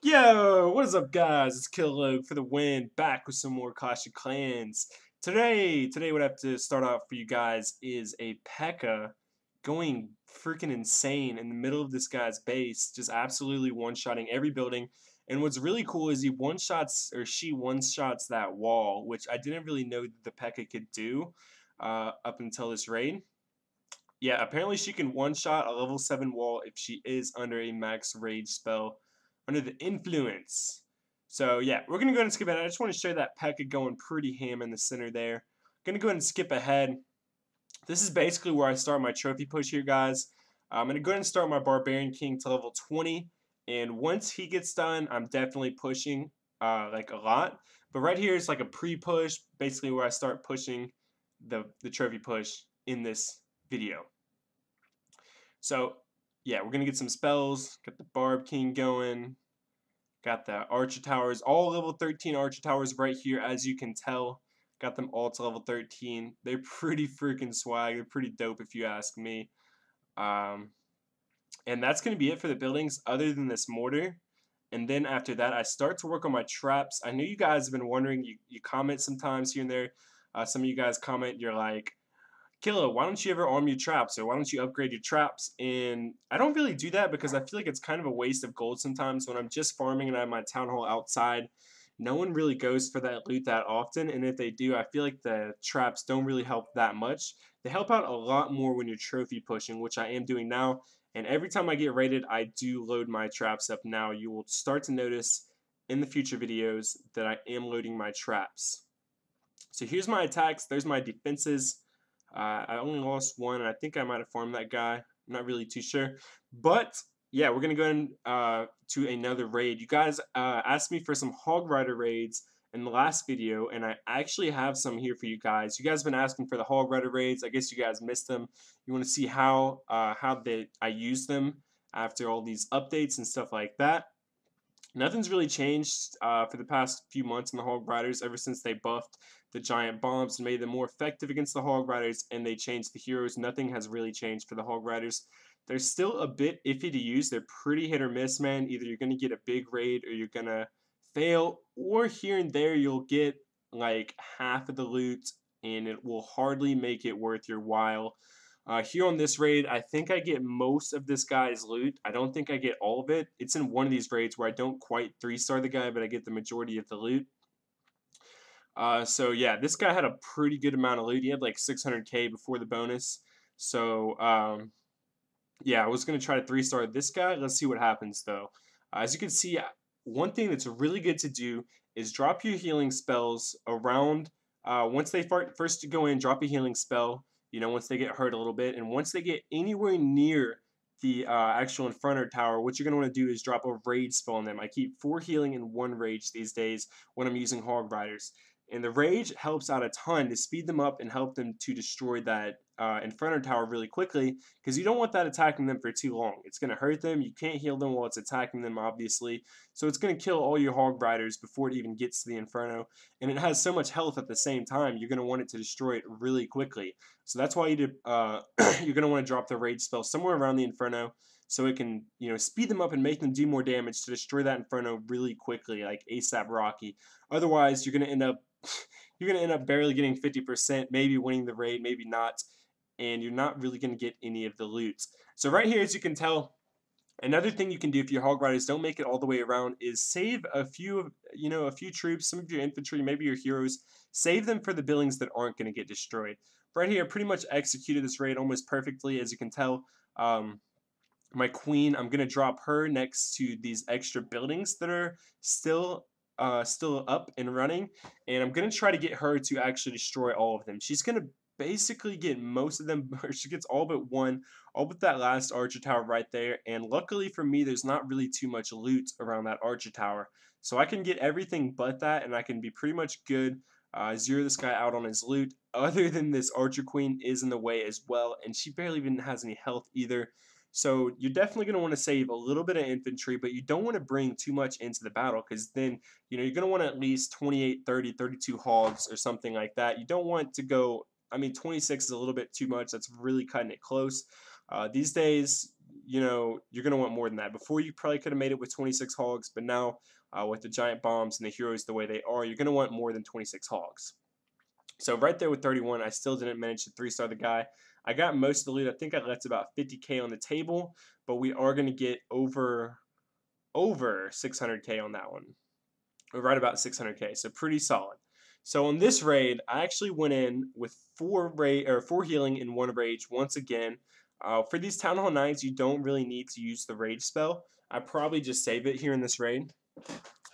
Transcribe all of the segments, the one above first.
Yo, what is up, guys? It's Killog for the win, back with some more Clash of Clans. Today, what I have to start off for you guys is a Pekka going freaking insane in the middle of this guy's base, just absolutely one-shotting every building. And what's really cool is he one-shots, or she one-shots that wall, which I didn't really know that the Pekka could do up until this raid. Yeah, apparently she can one-shot a level 7 wall if she is under a max rage spell under the influence. So yeah, we're going to go ahead and skip ahead. I just want to show that Pekka going pretty ham in the center there. Going to go ahead and skip ahead. This is basically where I start my trophy push here, guys. I'm going to go ahead and start my Barbarian King to level 20. And once he gets done, I'm definitely pushing like a lot. But right here is like a pre-push, basically where I start pushing the trophy push in this video. So, yeah, we're going to get some spells. Got the Barb King going. Got the Archer Towers. All level 13 Archer Towers right here, as you can tell. Got them all to level 13. They're pretty freaking swag. They're pretty dope if you ask me. And that's going to be it for the buildings other than this mortar. And then after that, I start to work on my traps. I know you guys have been wondering. You comment sometimes here and there. Some of you guys comment. You're like, Killa, why don't you ever arm your traps, or why don't you upgrade your traps? And I don't really do that because I feel like it's kind of a waste of gold sometimes when I'm just farming and I have my town hall outside. No one really goes for that loot that often, and if they do, I feel like the traps don't really help that much. They help out a lot more when you're trophy pushing, which I am doing now. And every time I get raided, I do load my traps up now. You will start to notice in the future videos that I am loading my traps. So here's my attacks. There's my defenses. I only lost one, and I think I might have farmed that guy. I'm not really too sure. But, yeah, we're going to go in to another raid. You guys asked me for some Hog Rider raids in the last video, and I actually have some here for you guys. You guys have been asking for the Hog Rider raids. I guess you guys missed them. You want to see how I use them after all these updates and stuff like that. Nothing's really changed for the past few months in the Hog Riders ever since they buffed the giant bombs and made them more effective against the Hog Riders, and they changed the heroes. Nothing has really changed for the Hog Riders. They're still a bit iffy to use. They're pretty hit or miss, man. Either you're going to get a big raid or you're going to fail, or here and there you'll get like half of the loot and it will hardly make it worth your while. Here on this raid, I think I get most of this guy's loot. I don't think I get all of it. It's in one of these raids where I don't quite 3-star the guy, but I get the majority of the loot. So yeah, this guy had a pretty good amount of loot. He had like 600k before the bonus. So yeah, I was going to try to 3-star this guy. Let's see what happens though. As you can see, one thing that's really good to do is drop your healing spells around. Once they first go in, drop a healing spell. You know, once they get hurt a little bit, and once they get anywhere near the actual Inferno Tower, what you're going to want to do is drop a rage spell on them. I keep 4 healing and 1 rage these days when I'm using Hog Riders. And the rage helps out a ton to speed them up and help them to destroy that Inferno Tower really quickly, because you don't want that attacking them for too long. It's going to hurt them. You can't heal them while it's attacking them, obviously. So it's going to kill all your Hog Riders before it even gets to the Inferno. And it has so much health at the same time, you're going to want it to destroy it really quickly. So that's why you're going to want to drop the rage spell somewhere around the Inferno, so it can, you know, speed them up and make them do more damage to destroy that Inferno really quickly, like ASAP Rocky. Otherwise, you're going to end up barely getting 50%, maybe winning the raid, maybe not, and you're not really going to get any of the loot. So right here, as you can tell, another thing you can do if your Hog Riders don't make it all the way around is save a few troops, some of your infantry, maybe your heroes, save them for the buildings that aren't going to get destroyed. Right here, I pretty much executed this raid almost perfectly, as you can tell. My queen, I'm going to drop her next to these extra buildings that are still up and running, and I'm going to try to get her to actually destroy all of them. She's going to basically get most of them, or she gets all but one, all but that last Archer Tower right there, and luckily for me, there's not really too much loot around that Archer Tower, so I can get everything but that, and I can be pretty much good. Zero this guy out on his loot. Other than this Archer Queen is in the way as well, and she barely even has any health either. So you're definitely going to want to save a little bit of infantry, but you don't want to bring too much into the battle, because then, you know, you're going to want at least 28, 30, 32 hogs or something like that. You don't want to go, I mean, 26 is a little bit too much. That's really cutting it close. These days, you know, you're going to want more than that. Before, you probably could have made it with 26 hogs, but now with the giant bombs and the heroes the way they are, you're going to want more than 26 hogs. So right there with 31, I still didn't manage to 3-star the guy. I got most of the loot. I think I left about 50k on the table, but we are going to get over 600k on that one. We're right about 600k, so pretty solid. So on this raid, I actually went in with 4 healing and 1 rage once again. For these Town Hall 9s, you don't really need to use the rage spell. I probably just save it here in this raid.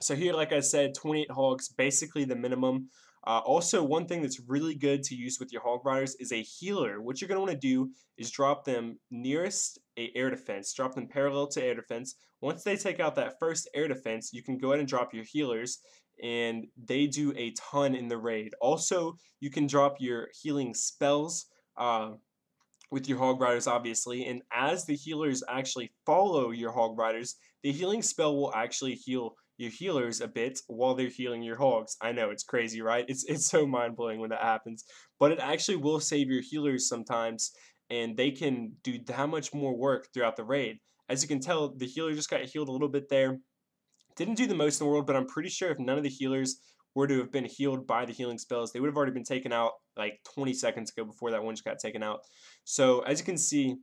So here, like I said, 28 hogs, basically the minimum. Also, one thing that's really good to use with your hog riders is a healer. What you're going to want to do is drop them nearest a air defense. Drop them parallel to air defense. Once they take out that first air defense, you can go ahead and drop your healers, and they do a ton in the raid. Also, you can drop your healing spells with your hog riders, obviously, and as the healers actually follow your hog riders, the healing spell will actually heal your healers a bit while they're healing your hogs. I know, it's crazy, right? It's so mind-blowing when that happens, but it actually will save your healers sometimes, and they can do that much more work throughout the raid. As you can tell, the healer just got healed a little bit there. Didn't do the most in the world, but I'm pretty sure if none of the healers were to have been healed by the healing spells, they would have already been taken out like 20 seconds ago before that one just got taken out. So as you can see,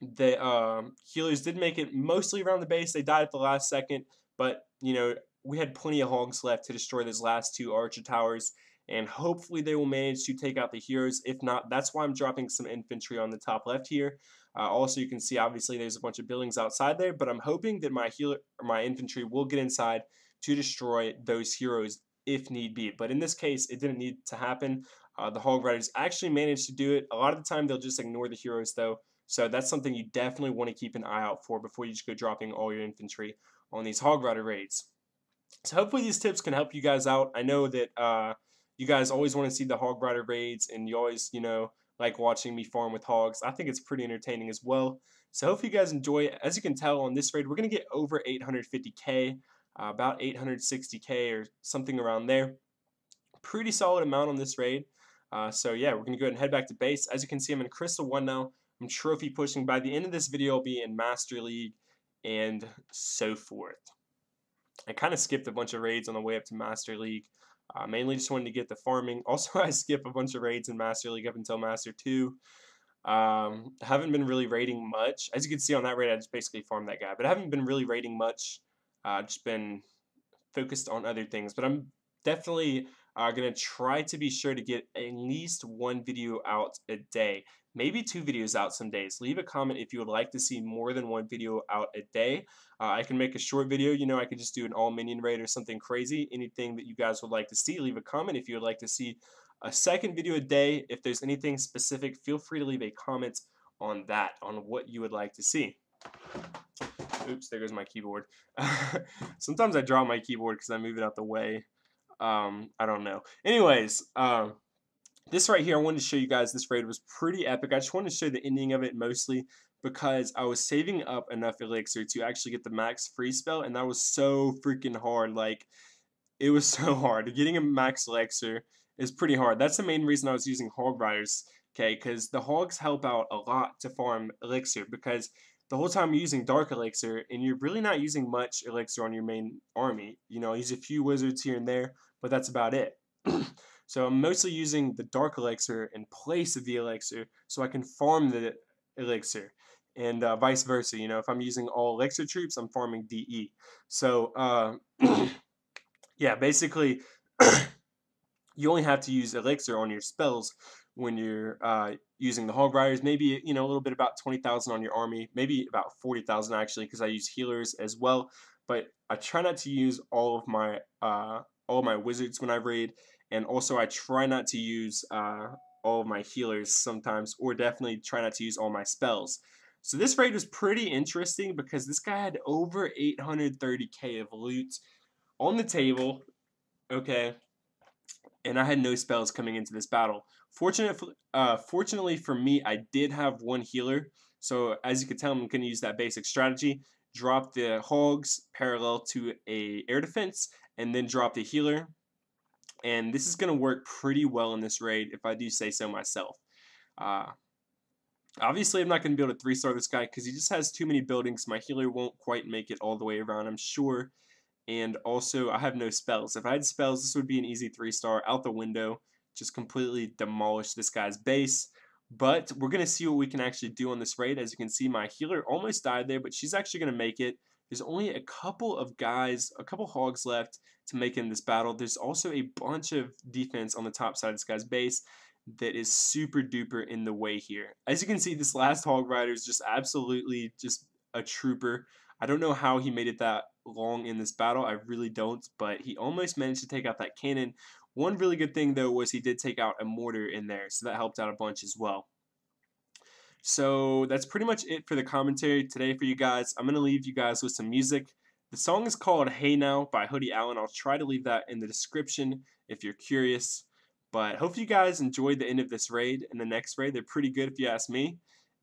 the healers did make it mostly around the base. They died at the last second, but you know, we had plenty of hogs left to destroy those last 2 archer towers, and hopefully they will manage to take out the heroes. If not, that's why I'm dropping some infantry on the top left here. Also, you can see obviously there's a bunch of buildings outside there, but I'm hoping that my infantry will get inside to destroy those heroes if need be. But in this case, it didn't need to happen. The hog riders actually managed to do it. A lot of the time, they'll just ignore the heroes though. So that's something you definitely want to keep an eye out for before you just go dropping all your infantry on these hog rider raids. So hopefully these tips can help you guys out. I know that you guys always want to see the hog rider raids, and you always, you know, like watching me farm with hogs. I think it's pretty entertaining as well. So hopefully you guys enjoy it. As you can tell on this raid, we're going to get over 850k, about 860k or something around there. Pretty solid amount on this raid. So yeah, we're going to go ahead and head back to base. As you can see, I'm in Crystal 1 now. I'm trophy pushing. By the end of this video, I'll be in Master League and so forth. I kind of skipped a bunch of raids on the way up to Master League. Mainly just wanted to get the farming. Also, I skipped a bunch of raids in Master League up until Master 2. Haven't been really raiding much. As you can see on that raid, I just basically farmed that guy. But I haven't been really raiding much. Just been focused on other things. But I'm definitely going to try to be sure to get at least 1 video out a day. Maybe 2 videos out some days. Leave a comment if you would like to see more than 1 video out a day. I can make a short video. You know, I could just do an all minion raid or something crazy. Anything that you guys would like to see, leave a comment. If you would like to see a second video a day, if there's anything specific, feel free to leave a comment on that, on what you would like to see. Oops, there goes my keyboard. Sometimes I drop my keyboard because I move it out the way. I don't know. Anyways, this right here, I wanted to show you guys. This raid was pretty epic. I just wanted to show the ending of it mostly because I was saving up enough elixir to actually get the max free spell, and that was so freaking hard. Like, it was so hard. Getting a max elixir is pretty hard. That's the main reason I was using hog riders, okay, because the hogs help out a lot to farm elixir, because the whole time you're using dark elixir, and you're really not using much elixir on your main army. You know, I use a few wizards here and there, but that's about it. So I'm mostly using the dark elixir in place of the elixir so I can farm the elixir, and vice versa. You know, if I'm using all elixir troops, I'm farming DE. So yeah, basically you only have to use elixir on your spells when you're using the hog riders. Maybe, you know, a little bit about 20,000 on your army, maybe about 40,000 actually, because I use healers as well. But I try not to use all of my wizards when I raid, and also I try not to use all of my healers sometimes, or definitely try not to use all my spells. So this raid was pretty interesting because this guy had over 830k of loot on the table, okay, and I had no spells coming into this battle. Fortunately for me, I did have 1 healer, so as you can tell, I'm going to use that basic strategy. Drop the hogs parallel to a air defense, and then drop the healer. And this is going to work pretty well in this raid, if I do say so myself. Obviously, I'm not going to be able to 3-star this guy because he just has too many buildings. My healer won't quite make it all the way around, I'm sure. And also, I have no spells. If I had spells, this would be an easy 3-star out the window. Just completely demolish this guy's base. But we're going to see what we can actually do on this raid. As you can see, my healer almost died there, but she's actually going to make it. There's only a couple of guys, a couple hogs left to make it in this battle. There's also a bunch of defense on the top side of this guy's base that is super duper in the way here. As you can see, this last hog rider is just absolutely just a trooper. I don't know how he made it that long in this battle. I really don't, but he almost managed to take out that cannon. One really good thing, though, was he did take out a mortar in there, so that helped out a bunch as well. So that's pretty much it for the commentary today for you guys. I'm going to leave you guys with some music. The song is called Hey Now by Hoodie Allen. I'll try to leave that in the description if you're curious. But hopefully you guys enjoyed the end of this raid and the next raid. They're pretty good if you ask me.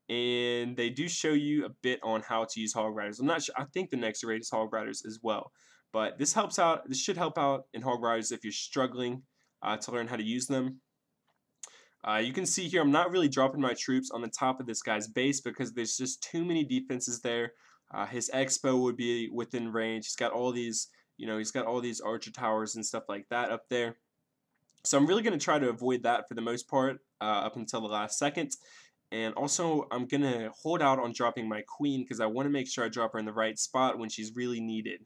And they do show you a bit on how to use hog riders. I'm not sure. I think the next raid is hog riders as well. But this helps out. This should help out in hog riders if you're struggling to learn how to use them. You can see here I'm not really dropping my troops on the top of this guy's base because there's just too many defenses there. His expo would be within range. He's got all these, he's got all these archer towers and stuff like that up there. So I'm really going to try to avoid that for the most part up until the last second. And also I'm going to hold out on dropping my queen because I want to make sure I drop her in the right spot when she's really needed.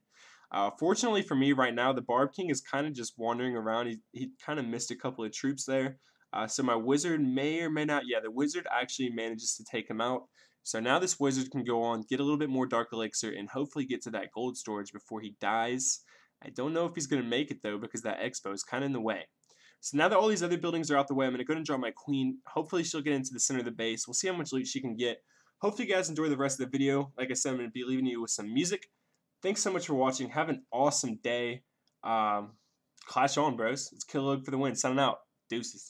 Fortunately for me right now, the Barb King is kind of just wandering around. He kind of missed a couple of troops there. So my wizard may or may not, yeah, the wizard actually manages to take him out. So now this wizard can go on, get a little bit more dark elixir, and hopefully get to that gold storage before he dies. I don't know if he's going to make it though because that expo is kind of in the way. So now that all these other buildings are out the way, I'm going to go and drop my queen. Hopefully she'll get into the center of the base. We'll see how much loot she can get. Hopefully you guys enjoy the rest of the video. Like I said, I'm going to be leaving you with some music. Thanks so much for watching. Have an awesome day. Clash on, bros. It's Killer for the win. Signing out. Deuces.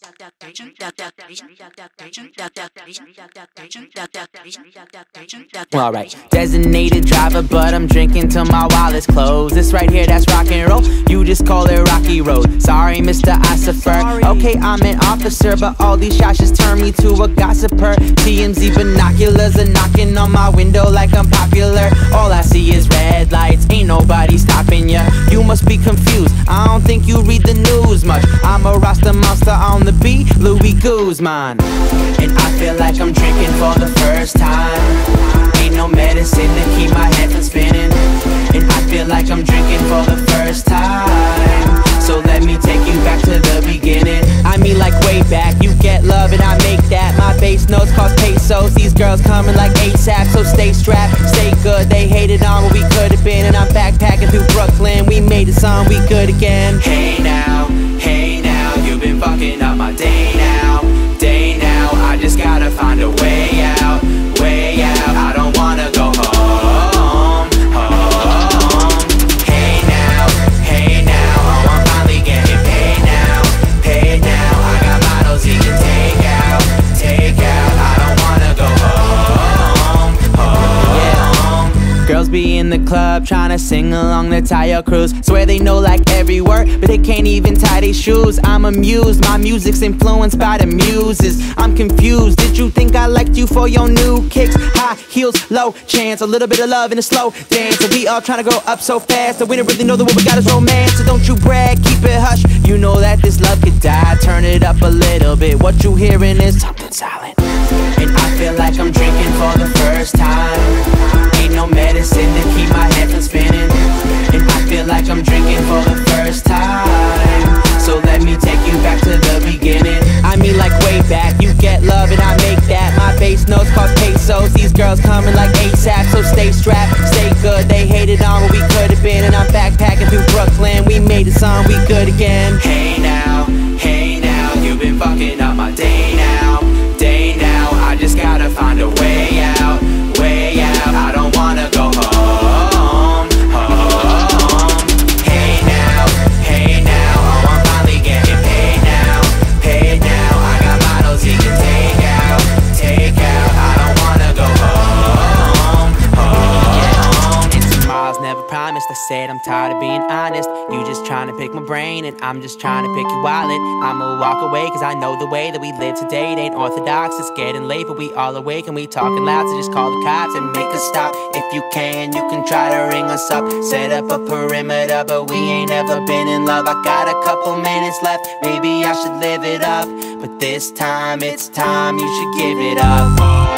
Alright, designated driver, but I'm drinking till my wallet's closed. This right here, that's rock and roll. You just call it Rocky Road. Sorry, Mr. Ossifer. Okay, I'm an officer, but all these shots just turn me to a gossiper. TMZ binoculars are knocking on my window like I'm popular. All I see is red lights, ain't nobody stopping ya. You must be confused, I don't think you read the news much. I'm a Rasta monster on the beat, Louis Guzman. And I feel like I'm drinking for the first time. Ain't no medicine to keep my head from spinning. And I feel like I'm drinking for the first time. So let me take you back to the beginning. I mean like way back, you get love and I make that. My base notes cost pesos, these girls coming like ASAP. So stay strapped, stay good, they hated on what we could have been. And I'm backpacking through Brooklyn, we made a song, we good again. Hey now, you've been fucking up my day now. I just gotta find a way out. I don't wanna go home. Hey now, oh I'm finally getting paid now. I got models he can take out. I don't wanna go home. Girls be in the club tryna sing along the Tayo cruise. Swear they know like every word, but they can't even tie their shoes. I'm amused, my music's influenced by the muses. I'm confused, did you think I liked you for your new kicks? High heels, low chance, a little bit of love in a slow dance. And we all tryna grow up so fast, that we don't really know that what we got is romance. So don't you brag, keep it hush, you know that this love could die. Turn it up a little bit, what you hearing is something silent. And I feel like I'm drinking for the first time. Ain't no medicine to keep my head from spinning. And I feel like I'm drinking for the first time. So let me take you back to the beginning. I mean like way back, you get love and I make that. My base notes cost pesos, these girls coming like ASAP. So stay strapped, stay good, they hated on what we could have been. And I'm backpacking through Brooklyn, we made a song, we good again. Hey now, you've been fucking up my day now. I just gotta find a way out. I don't wanna go home. Hey now, oh I'm finally getting paid now. I got models he can take out. I don't wanna go home. Into my vows never promised. I said I'm tired of being honest. You just trying to pick my brain, and I'm just trying to pick your wallet. I'ma walk away, cause I know the way that we live today, it ain't orthodox. It's getting late, but we all awake and we talking loud, so just call the cops and make a stop. If you can try to ring us up, set up a perimeter, but we ain't ever been in love. I got a couple minutes left, maybe I should live it up, but this time it's time you should give it up.